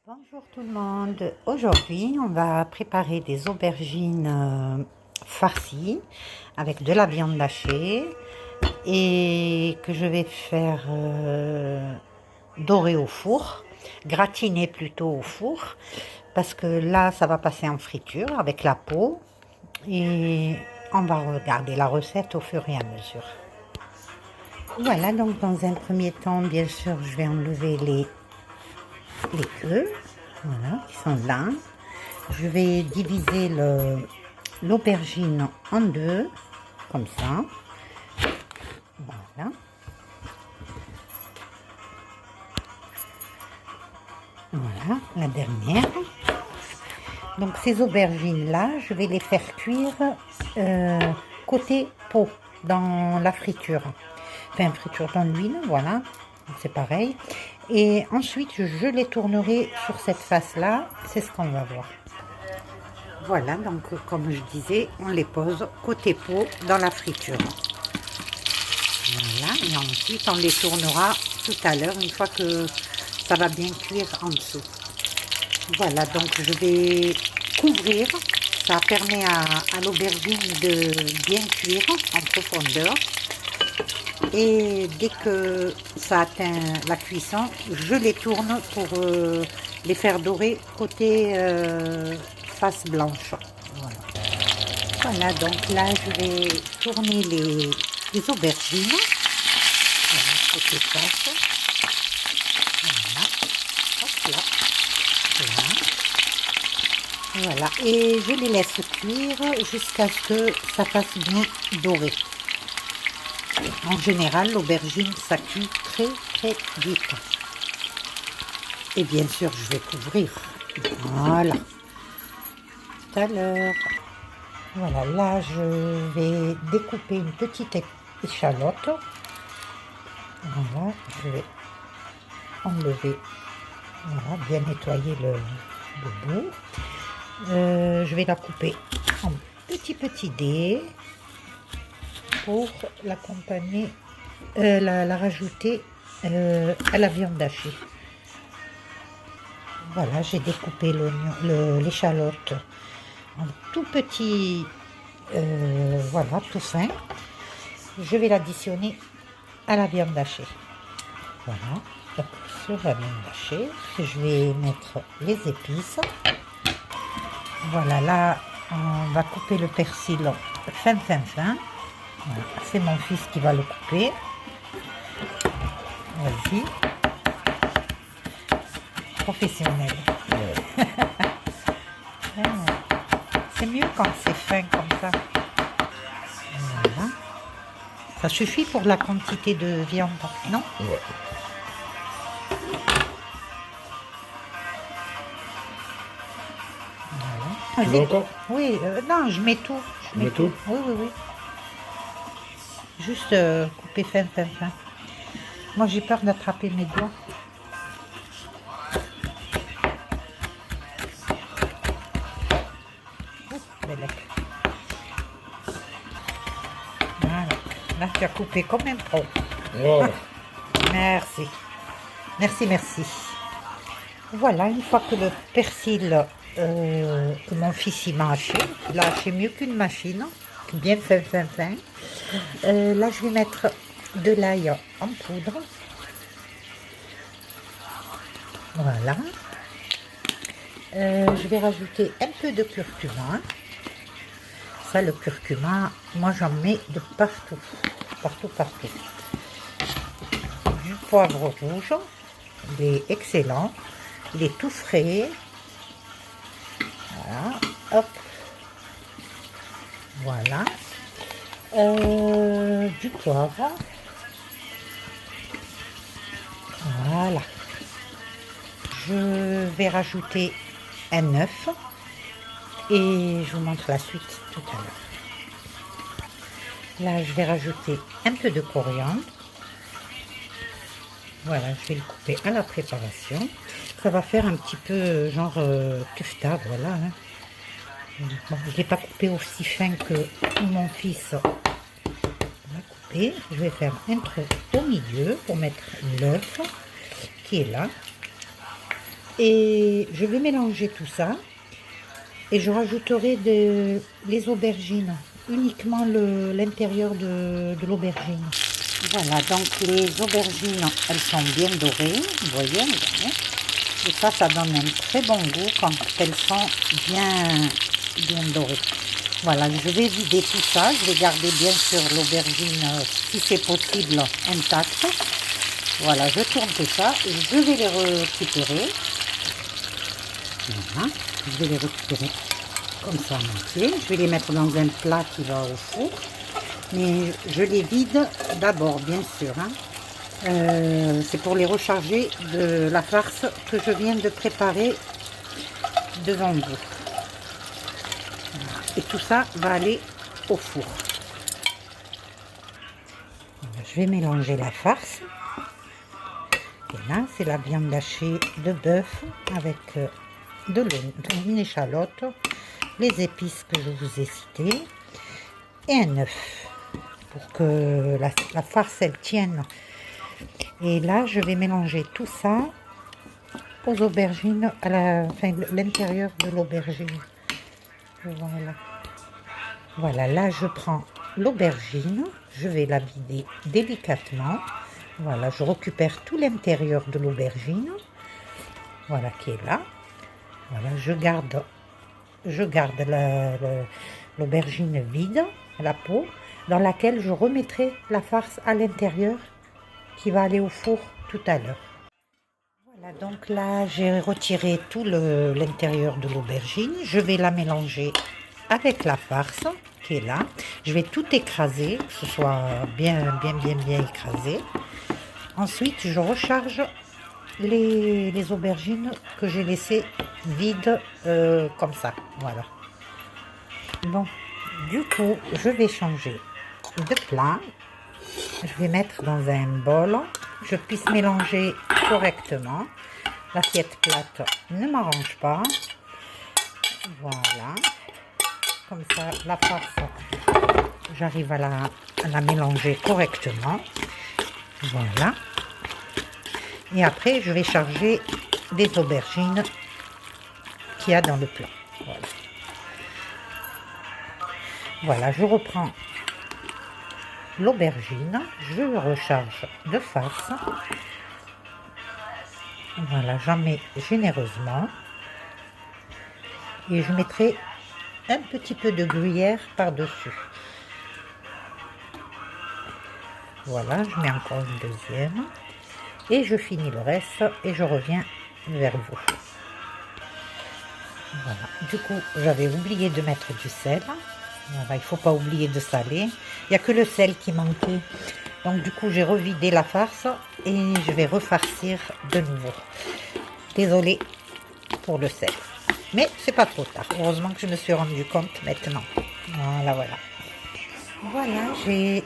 Bonjour tout le monde. Aujourd'hui, on va préparer des aubergines farcies avec de la viande hachée et que je vais faire dorer au four, gratiner plutôt au four, parce que là, ça va passer en friture avec la peau et on va regarder la recette au fur et à mesure. Voilà, donc dans un premier temps, bien sûr, je vais enlever les queues, voilà, qui sont là. Je vais diviser l'aubergine en deux, comme ça. Voilà. Voilà, la dernière. Donc ces aubergines-là, je vais les faire cuire côté peau, dans la friture. Enfin, friture dans l'huile, voilà. C'est pareil. Et ensuite, je les tournerai sur cette face-là. C'est ce qu'on va voir. Voilà, donc comme je disais, on les pose côté peau dans la friture. Voilà, et ensuite on les tournera tout à l'heure une fois que ça va bien cuire en dessous. Voilà, donc je vais couvrir. Ça permet à l'aubergine de bien cuire en profondeur. Et dès que ça atteint la cuisson, je les tourne pour les faire dorer côté face blanche. Voilà. Voilà, donc là je vais tourner les aubergines. Voilà, côté face. Voilà. Hop là. Voilà. Voilà. Et je les laisse cuire jusqu'à ce que ça fasse bien doré. En général, l'aubergine, ça cuit très très vite. Et bien sûr, je vais couvrir. Voilà. Tout à l'heure. Voilà, là, je vais découper une petite échalote. Voilà, je vais enlever, voilà, bien nettoyer le bout. Je vais la couper en petits dés pour l'accompagner, la rajouter à la viande hachée. Voilà, j'ai découpé l'échalote en tout petit, voilà, tout fin. Je vais l'additionner à la viande hachée. Voilà, donc sur la viande hachée, je vais mettre les épices. Voilà, là, on va couper le persil fin. Voilà, c'est mon fils qui va le couper. Vas-y. Professionnel. C'est mieux quand c'est fin comme ça. Voilà. Ça suffit pour la quantité de viande, non? Ouais. Voilà. Tu veux encore? Oui, non, je mets tout. Tu mets tout? Oui. Juste couper fin. Moi, j'ai peur d'attraper mes doigts. Voilà. Là, tu as coupé comme un pro. Voilà. Merci. Merci. Voilà, une fois que le persil que mon fils il m'a haché, il a haché mieux qu'une machine, bien fin. Là, je vais mettre de l'ail en poudre. Voilà. Je vais rajouter un peu de curcuma. Ça, le curcuma, moi j'en mets de partout. Du poivre rouge, il est excellent, il est tout frais. Voilà, hop. Voilà. Du poivre. Voilà. Je vais rajouter un œuf et je vous montre la suite tout à l'heure. Là, je vais rajouter un peu de coriandre. Voilà, je vais le couper à la préparation. Ça va faire un petit peu genre kefta, voilà. Hein. Bon, je ne l'ai pas coupé aussi fin que mon fils l'a coupé. Je vais faire un trou au milieu pour mettre l'œuf qui est là. Et je vais mélanger tout ça. Et je rajouterai les aubergines, uniquement l'intérieur de l'aubergine. Voilà, donc les aubergines, elles sont bien dorées, vous voyez, regardez. Et ça donne un très bon goût quand elles sont bien dorées. Voilà, je vais vider tout ça, je vais garder bien sûr l'aubergine, si c'est possible, intacte. Voilà, je tourne tout ça, je vais les récupérer. Voilà, je vais les récupérer comme ça en entier. Je vais les mettre dans un plat qui va au four. Mais je les vide d'abord, bien sûr. Hein. C'est pour les recharger de la farce que je viens de préparer devant vous. Et tout ça va aller au four. Voilà, je vais mélanger la farce. Et là, c'est la viande hachée de bœuf avec de une échalote, les épices que je vous ai citées et un œuf pour que la farce elle tienne. Et là, je vais mélanger tout ça aux aubergines, à l'intérieur de l'aubergine. Voilà. Voilà, là, je prends l'aubergine, je vais la vider délicatement. Voilà, je récupère tout l'intérieur de l'aubergine. Voilà, qui est là. Voilà, je garde l'aubergine vide, la peau, dans laquelle je remettrai la farce à l'intérieur qui va aller au four tout à l'heure. Voilà, donc là j'ai retiré tout l'intérieur de l'aubergine. Je vais la mélanger avec la farce qui est là. Je vais tout écraser, que ce soit bien écrasé. Ensuite, je recharge les aubergines que j'ai laissées vides comme ça. Voilà. Bon, du coup, je vais changer de plat. Je vais mettre dans un bol. Je puisse mélanger correctement. L'assiette plate ne m'arrange pas. Voilà. Comme ça, la farce, j'arrive à la mélanger correctement. Voilà. Et après, je vais charger les aubergines qu'il y a dans le plat. Voilà. Voilà, je reprends l'aubergine, je recharge de farce. Voilà, j'en mets généreusement. Et je mettrai un petit peu de gruyère par-dessus. Voilà, je mets encore une deuxième. Et je finis le reste et je reviens vers vous. Voilà. Du coup, j'avais oublié de mettre du sel. Voilà, il ne faut pas oublier de saler. Il n'y a que le sel qui manquait. Donc du coup, j'ai revidé la farce et je vais refarcir de nouveau. Désolée pour le sel. Mais c'est pas trop tard. Heureusement que je me suis rendu compte maintenant. Voilà, voilà. Voilà, j'ai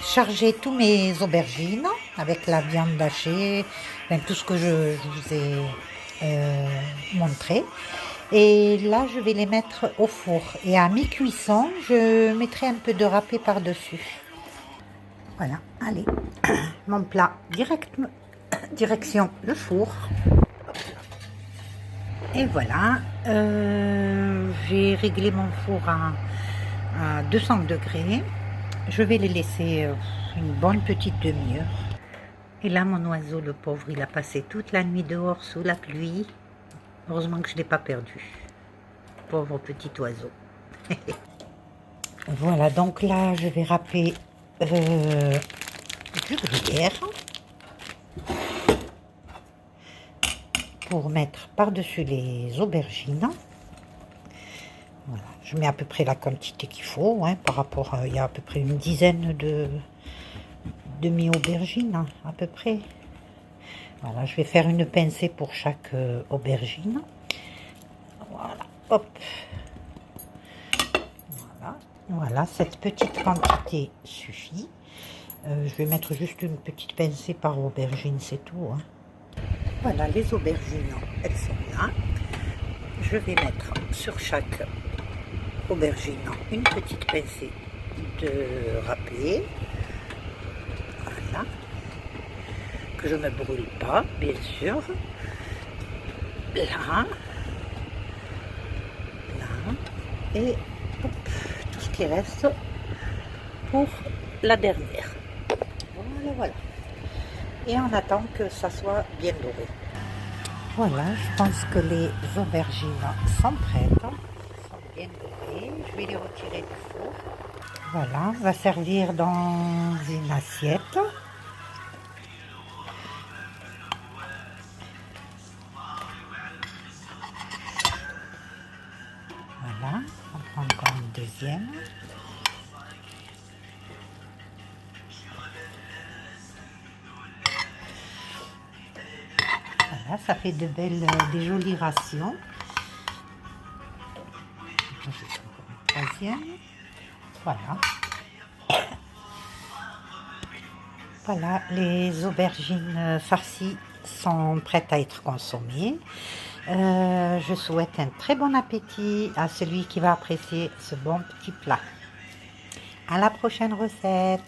chargé tous mes aubergines avec la viande hachée, enfin, tout ce que je vous ai montré. Et là, je vais les mettre au four. Et à mi-cuisson, je mettrai un peu de râpé par-dessus. Voilà, allez, mon plat direction le four. Et voilà, j'ai réglé mon four à 200 degrés. Je vais les laisser une bonne petite demi-heure. Et là, mon oiseau, le pauvre, il a passé toute la nuit dehors sous la pluie. Heureusement que je ne l'ai pas perdu. Pauvre petit oiseau. Voilà, donc là, je vais râper du gruyère pour mettre par-dessus les aubergines. Voilà, je mets à peu près la quantité qu'il faut, hein, par rapport à, il y a à peu près une dizaine de demi-aubergines, hein, à peu près. Voilà, je vais faire une pincée pour chaque aubergine. Voilà, hop. Voilà, voilà, cette petite quantité suffit. Je vais mettre juste une petite pincée par aubergine, c'est tout. Hein. Voilà, les aubergines, elles sont là. Je vais mettre sur chaque aubergine une petite pincée de râpé. Voilà. Que je ne me brûle pas, bien sûr. là, là, et hop, tout ce qui reste pour la dernière. Voilà, voilà. Et on attend que ça soit bien doré. Voilà, je pense que les aubergines sont prêtes, sont bien dorées. Je vais les retirer du four. Voilà, on va servir dans une assiette. Voilà, on prend encore une deuxième. Voilà, ça fait des jolies rations. Une troisième. Voilà. Voilà, les aubergines farcies sont prêtes à être consommées. Je souhaite un très bon appétit à celui qui va apprécier ce bon petit plat. À la prochaine recette.